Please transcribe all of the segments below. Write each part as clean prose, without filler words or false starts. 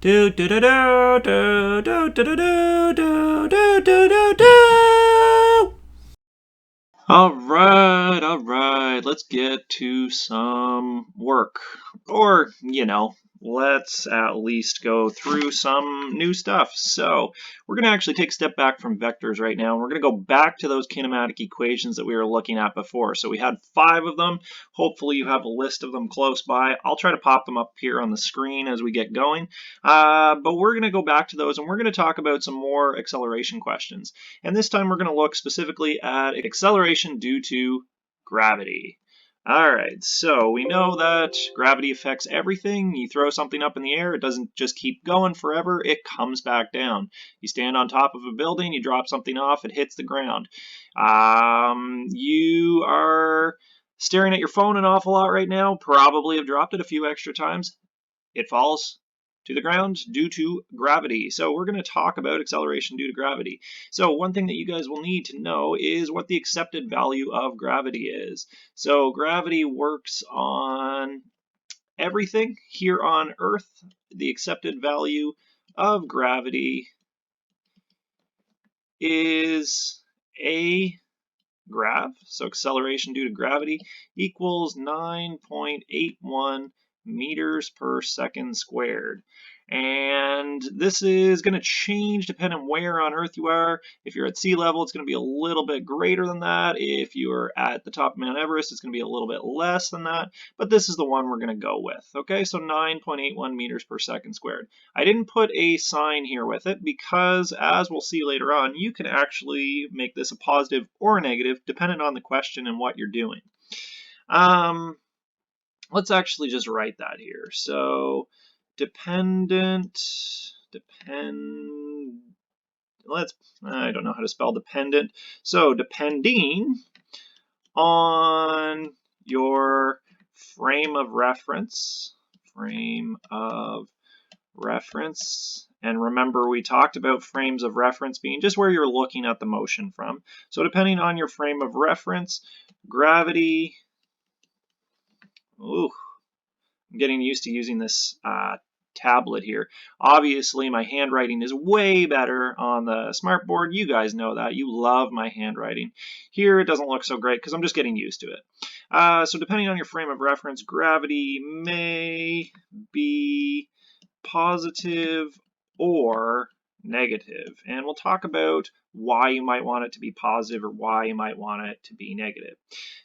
Do do do do do do do do do do do do do. All right, let's get to some work. Or, let's at least go through some new stuff. So, we're going to actually take a step back from vectors right now, and we're going to go back to those kinematic equations that we were looking at before. So, we had 5 of them. Hopefully, you have a list of them close by. I'll try to pop them up here on the screen as we get going. But we're going to go back to those, and we're going to talk about some more acceleration questions. And this time, we're going to look specifically at acceleration due to gravity. All right, so we know that gravity affects everything. You throw something up in the air, it doesn't just keep going forever, it comes back down. You stand on top of a building, you drop something off, it hits the ground. You are staring at your phone an awful lot right now, probably have dropped it a few extra times. It falls to the ground due to gravity. So we're going to talk about acceleration due to gravity. So one thing that you guys will need to know is what the accepted value of gravity is. So gravity works on everything here on Earth. The accepted value of gravity is a grav, so acceleration due to gravity equals 9.81 meters per second squared. And this is going to change depending on where on Earth you are. If you're at sea level, it's going to be a little bit greater than that. If you're at the top of Mount Everest, it's going to be a little bit less than that. But this is the one we're going to go with. Okay, so 9.81 meters per second squared. I didn't put a sign here with it because, as we'll see later on, you can actually make this a positive or a negative depending on the question and what you're doing. Let's actually just write that here. So I don't know how to spell dependent. So depending on your frame of reference, and remember we talked about frames of reference being just where you're looking at the motion from. So depending on your frame of reference, gravity, I'm getting used to using this tablet here. Obviously, my handwriting is way better on the smartboard. You guys know that. You love my handwriting. Here, it doesn't look so great because I'm just getting used to it. So depending on your frame of reference, gravity may be positive or negative. And we'll talk about why you might want it to be positive or why you might want it to be negative.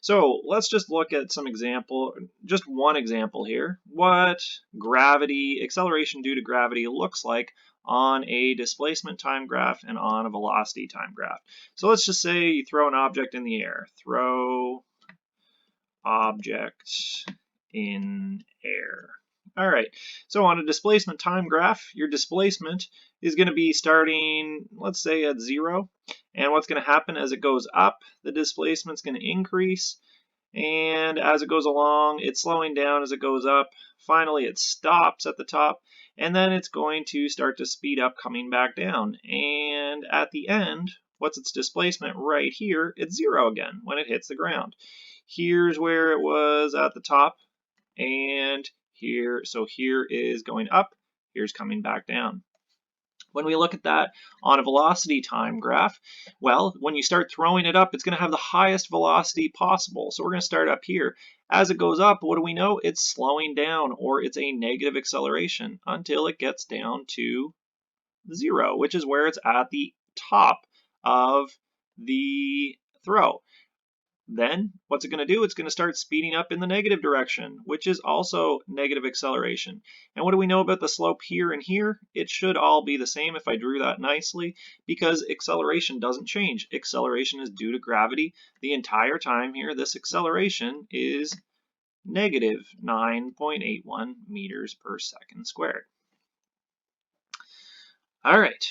So let's just look at some example, just one example here, what gravity, acceleration due to gravity looks like on a displacement time graph and on a velocity time graph. So let's just say you throw an object in the air. Throw object in air. All right, so on a displacement time graph, your displacement is going to be starting, let's say, at 0. And what's going to happen as it goes up, the displacement's going to increase. And as it goes along, it's slowing down as it goes up. Finally, it stops at the top. And then it's going to start to speed up coming back down. And at the end, what's its displacement right here? It's 0 again when it hits the ground. Here's where it was at the top. And here, so here is going up, here's coming back down. When we look at that on a velocity time graph, well, when you start throwing it up, it's going to have the highest velocity possible. So we're going to start up here. As it goes up, what do we know? It's slowing down, or it's a negative acceleration until it gets down to 0, which is where it's at the top of the throw. Then what's it going to do? It's going to start speeding up in the negative direction, which is also negative acceleration. And what do we know about the slope here and here? It should all be the same if I drew that nicely, because acceleration doesn't change. Acceleration is due to gravity. The entire time here, this acceleration is negative 9.81 meters per second squared. All right.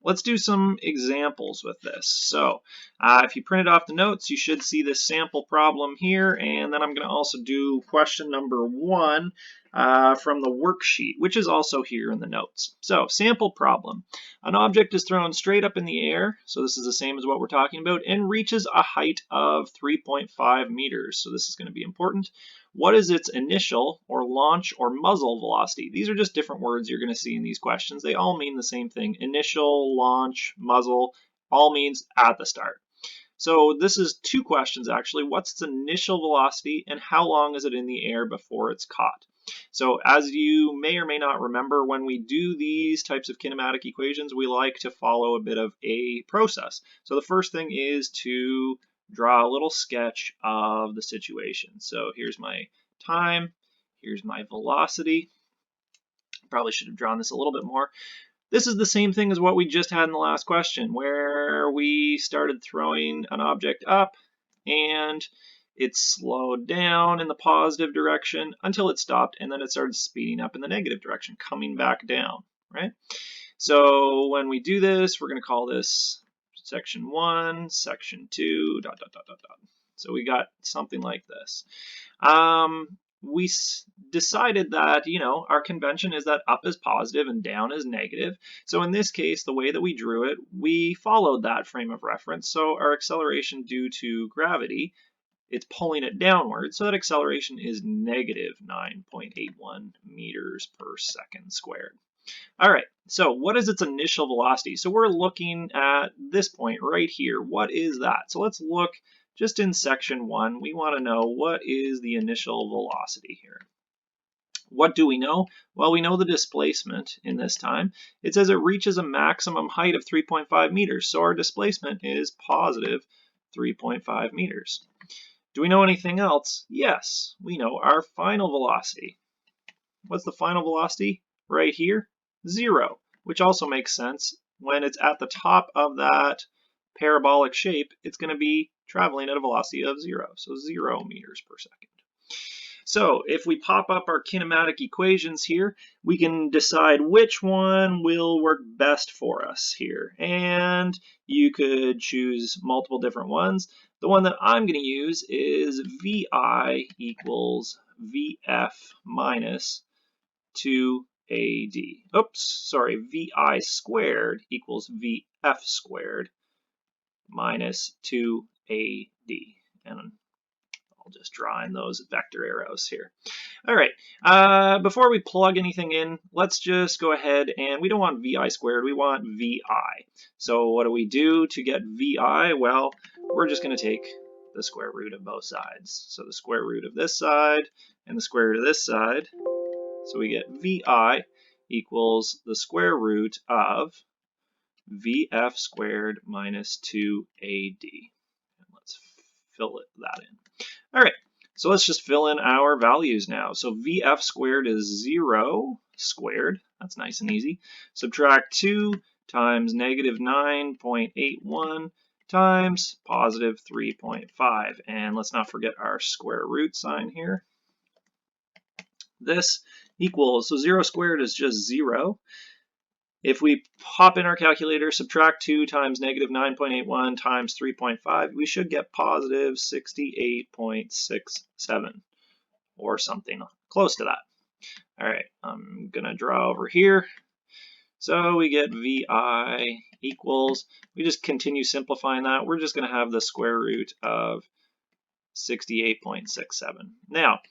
Let's do some examples with this. So if you printed off the notes, you should see this sample problem here, and then I'm going to also do question number 1 from the worksheet, which is also here in the notes. So sample problem. An object is thrown straight up in the air, so this is the same as what we're talking about, and reaches a height of 3.5 meters. So this is going to be important. what is its initial or launch or muzzle velocity? These are just different words you're going to see in these questions. They all mean the same thing. Initial, launch, muzzle, all means at the start. So this is two questions actually. What's its initial velocity and how long is it in the air before it's caught? So as you may or may not remember, when we do these types of kinematic equations, we like to follow a bit of a process. So the first thing is to draw a little sketch of the situation. So here's my time, here's my velocity. Probably should have drawn this a little bit more. This is the same thing as what we just had in the last question, where we started throwing an object up and it slowed down in the positive direction until it stopped, and then it started speeding up in the negative direction, coming back down, right? So when we do this, we're going to call this section 1, section 2, ... So we got something like this. We decided that, our convention is that up is positive and down is negative. So in this case, the way that we drew it, we followed that frame of reference. So our acceleration due to gravity, it's pulling it downward. So that acceleration is negative 9.81 meters per second squared. All right, so what is its initial velocity? So we're looking at this point right here. What is that? So let's look just in section 1. We want to know what is the initial velocity here. What do we know? Well, we know the displacement in this time. It says it reaches a maximum height of 3.5 meters. So our displacement is positive 3.5 meters. Do we know anything else? Yes, we know our final velocity. What's the final velocity? Right here, 0, which also makes sense. When it's at the top of that parabolic shape, it's going to be traveling at a velocity of 0, so 0 meters per second. So if we pop up our kinematic equations here, we can decide which one will work best for us here. And you could choose multiple different ones. The one that I'm going to use is VI equals VF minus 2AD. Oops, sorry, VI squared equals VF squared minus 2AD. And I'll just draw in those vector arrows here. All right, before we plug anything in, let's just go ahead and we don't want VI squared, we want VI. So what do we do to get VI? Well, we're just going to take the square root of both sides. So the square root of this side and the square root of this side. So we get VI equals the square root of VF squared minus 2AD. And let's fill that in. All right, so let's just fill in our values now. So VF squared is 0 squared. That's nice and easy. Subtract 2 times negative 9.81 times positive 3.5. And let's not forget our square root sign here. This equals, so 0 squared is just 0. If we pop in our calculator, subtract 2 times negative 9.81 times 3.5, we should get positive 68.67 or something close to that. All right, I'm going to draw over here. So we get VI equals, we just continue simplifying that. We're just going to have the square root of 68.67. Now,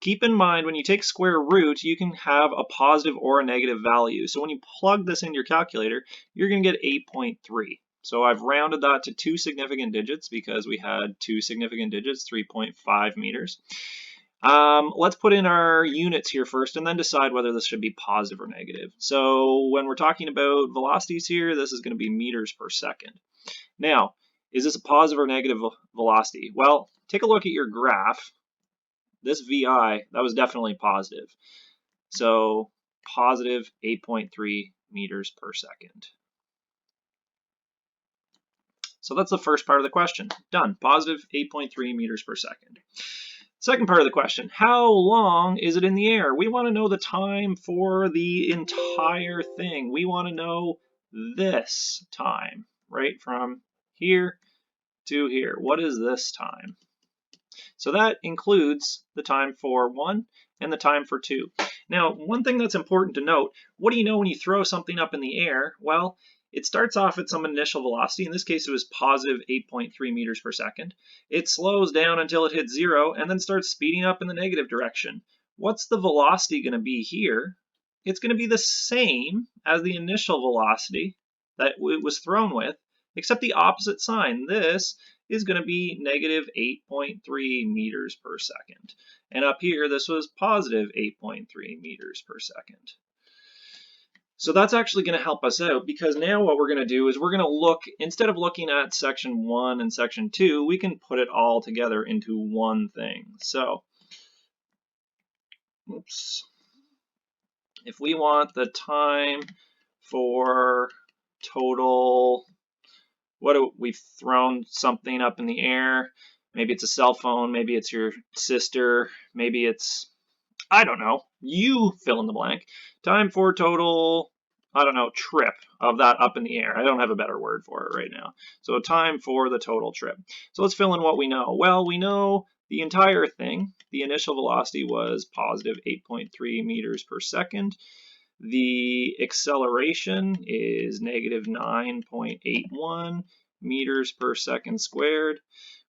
keep in mind, when you take square root, you can have a positive or a negative value. So when you plug this into your calculator, you're going to get 8.3. So I've rounded that to 2 significant digits because we had 2 significant digits, 3.5 meters. Let's put in our units here first and then decide whether this should be positive or negative. So when we're talking about velocities here, this is going to be meters per second. Now, is this a positive or negative velocity? Well, take a look at your graph. This VI, that was definitely positive. So positive 8.3 meters per second. So that's the first part of the question. Done. Positive 8.3 meters per second. Second part of the question, how long is it in the air? We want to know the time for the entire thing. We want to know this time, right? From here to here. What is this time? So that includes the time for 1 and the time for 2. Now, one thing that's important to note, what do you know when you throw something up in the air? Well, It starts off at some initial velocity. In this case, it was positive 8.3 meters per second. It slows down until it hits 0 and then starts speeding up in the negative direction. What's the velocity going to be here? It's going to be the same as the initial velocity that it was thrown with, except the opposite sign. This is going to be negative 8.3 meters per second. And up here, this was positive 8.3 meters per second. So that's actually going to help us out, because now what we're going to do is we're going to look, instead of looking at section 1 and section 2, we can put it all together into one thing. So, oops. If we want the time for total, we've thrown something up in the air. Maybe it's a cell phone, maybe it's your sister, maybe it's, I don't know, you fill in the blank. Time for total, I don't know, trip of that up in the air. I don't have a better word for it right now. So time for the total trip. So let's fill in what we know. Well, we know the entire thing. The initial velocity was positive 8.3 meters per second. The acceleration is negative 9.81 meters per second squared.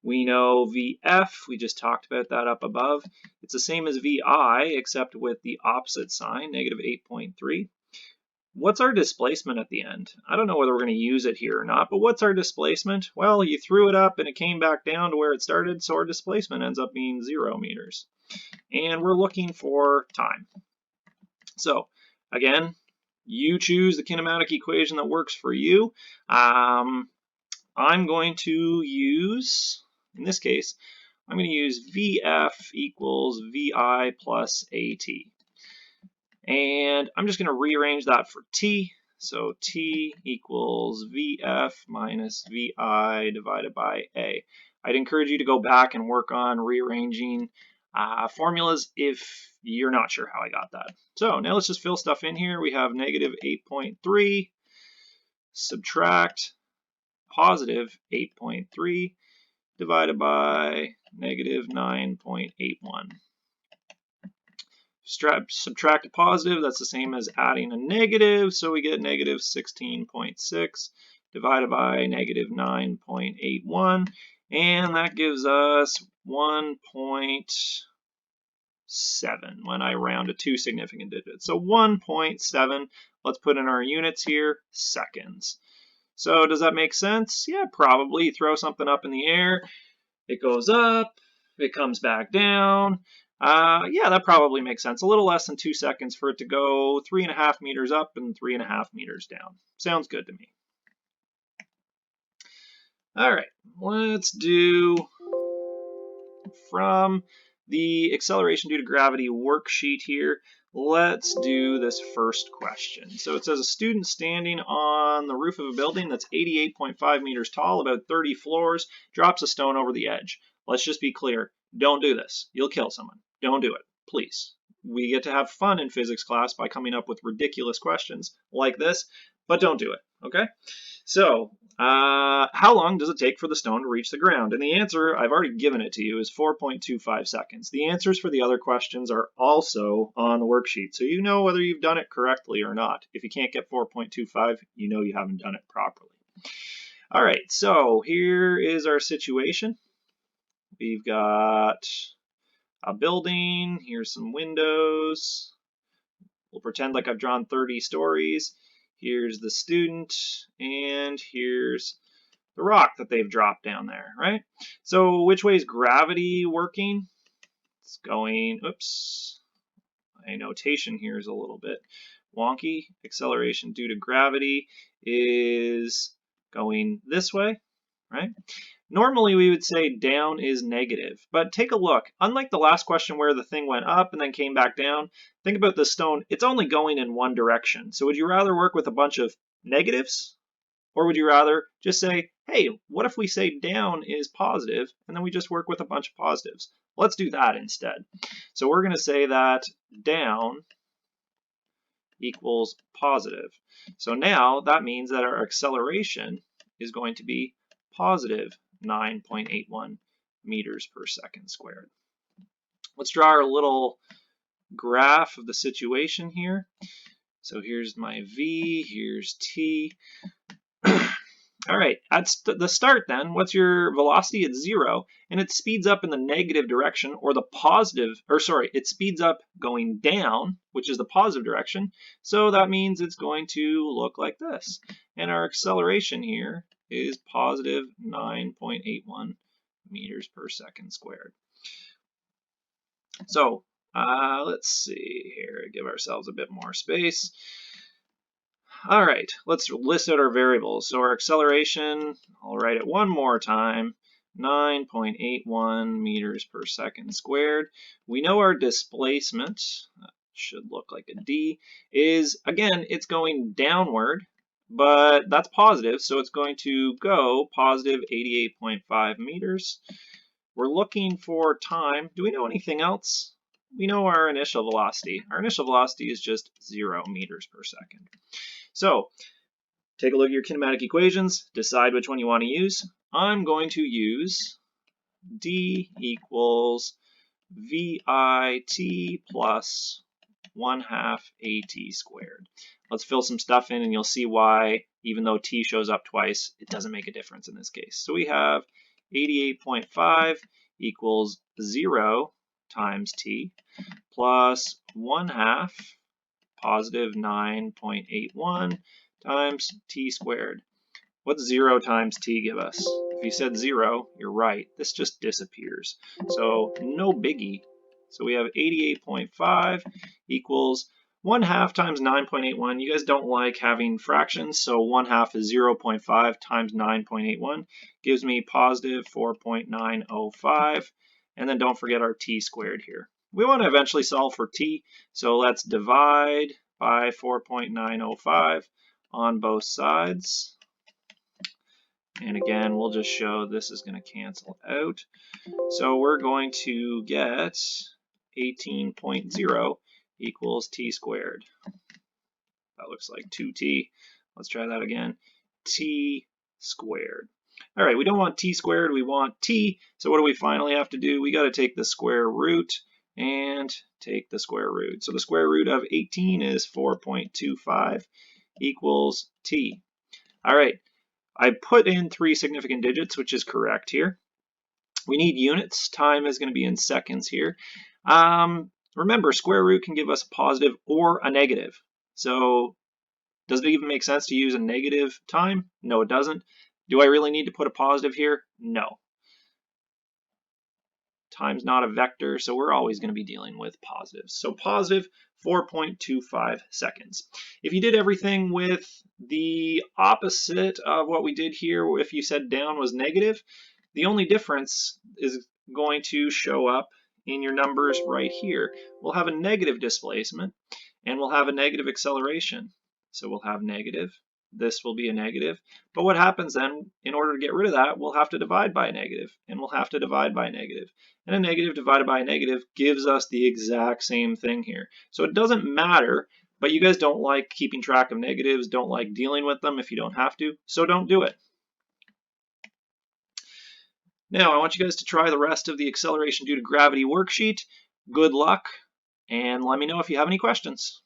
We know VF, we just talked about that up above. It's the same as VI, except with the opposite sign, negative 8.3. What's our displacement at the end? I don't know whether we're going to use it here or not, but what's our displacement? Well, you threw it up and it came back down to where it started, so our displacement ends up being 0 meters. And we're looking for time. So, again, you choose the kinematic equation that works for you. I'm going to use, in this case, I'm going to use VF equals VI plus AT. And I'm just going to rearrange that for T. So T equals VF minus VI divided by A. I'd encourage you to go back and work on rearranging formulas if you're not sure how I got that. So now let's just fill stuff in here. We have negative 8.3 subtract positive 8.3 divided by negative 9.81. Subtract a positive, that's the same as adding a negative, so we get negative 16.6 divided by negative 9.81, and that gives us 1.7 when I round to two significant digits. So 1.7, let's put in our units here, seconds. So does that make sense? Yeah, probably. You throw something up in the air, it goes up, it comes back down. Yeah, that probably makes sense. A little less than 2 seconds for it to go 3.5 meters up and 3.5 meters down. Sounds good to me. All right, let's do from the acceleration due to gravity worksheet here. Let's do this first question. So it says a student standing on the roof of a building that's 88.5 meters tall, about 30 floors, drops a stone over the edge. Let's just be clear. Don't do this. You'll kill someone. Don't do it, please. We get to have fun in physics class by coming up with ridiculous questions like this, but don't do it, okay? So, how long does it take for the stone to reach the ground? And the answer, I've already given it to you, is 4.25 seconds. The answers for the other questions are also on the worksheet, so you know whether you've done it correctly or not. If you can't get 4.25, you know you haven't done it properly. All right, so here is our situation. We've got a building, here's some windows. We'll pretend like I've drawn 30 stories. Here's the student, and here's the rock that they've dropped down there, right? So which way is gravity working? It's going, oops, my notation here is a little bit wonky. Acceleration due to gravity is going this way, right? Normally we would say down is negative, but take a look. Unlike the last question where the thing went up and then came back down, think about the stone. It's only going in one direction. So would you rather work with a bunch of negatives? Or would you rather just say, hey, what if we say down is positive and then we just work with a bunch of positives? Let's do that instead. So we're going to say that down equals positive. So now that means that our acceleration is going to be positive 9.81 meters per second squared. Let's draw our little graph of the situation here. So here's my v, here's t. All right, at the start then, what's your velocity? It's 0, and it speeds up in the negative direction, or the positive, or sorry, it speeds up going down, which is the positive direction. So that means it's going to look like this. And our acceleration here is positive 9.81 meters per second squared. So let's see here, give ourselves a bit more space. All right, let's list out our variables. So our acceleration, I'll write it one more time, 9.81 meters per second squared. We know our displacement, should look like a D, is, again, it's going downward, but that's positive, so it's going to go positive 88.5 meters. We're looking for time. Do we know anything else? We know our initial velocity. Our initial velocity is just 0 meters per second. So take a look at your kinematic equations, decide which one you want to use. I'm going to use d equals VIT plus 1/2 AT squared. Let's fill some stuff in and you'll see why, even though t shows up twice, it doesn't make a difference in this case. So we have 88.5 equals 0 times t plus 1/2 positive 9.81 times t squared. What's 0 times t give us? If you said 0, you're right. This just disappears. So no biggie. So we have 88.5 equals 1/2 times 9.81. You guys don't like having fractions, so 1/2 is 0.5 times 9.81 gives me positive 4.905. And then don't forget our t squared here. We want to eventually solve for t, so let's divide by 4.905 on both sides. And again, we'll just show this is going to cancel out. So we're going to get 18.0 equals t squared. That looks like 2t. Let's try that again. T squared. All right, we don't want t squared, we want t. So what do we finally have to do? We got to take the square root and take the square root. So the square root of 18 is 4.25 equals t. All right, I put in 3 significant digits, which is correct here. We need units. Time is going to be in seconds here. Remember, square root can give us a positive or a negative. So does it even make sense to use a negative time? No, it doesn't. Do I really need to put a positive here? No. Time's not a vector, so we're always going to be dealing with positives. So positive 4.25 seconds. If you did everything with the opposite of what we did here, if you said down was negative, the only difference is going to show up in your numbers right here. We'll have a negative displacement and we'll have a negative acceleration. So we'll have negative. This will be a negative. But what happens then, in order to get rid of that, we'll have to divide by a negative, and we'll have to divide by a negative. And a negative divided by a negative gives us the exact same thing here. So it doesn't matter, but you guys don't like keeping track of negatives, don't like dealing with them if you don't have to, so don't do it. Now, I want you guys to try the rest of the acceleration due to gravity worksheet. Good luck, and let me know if you have any questions.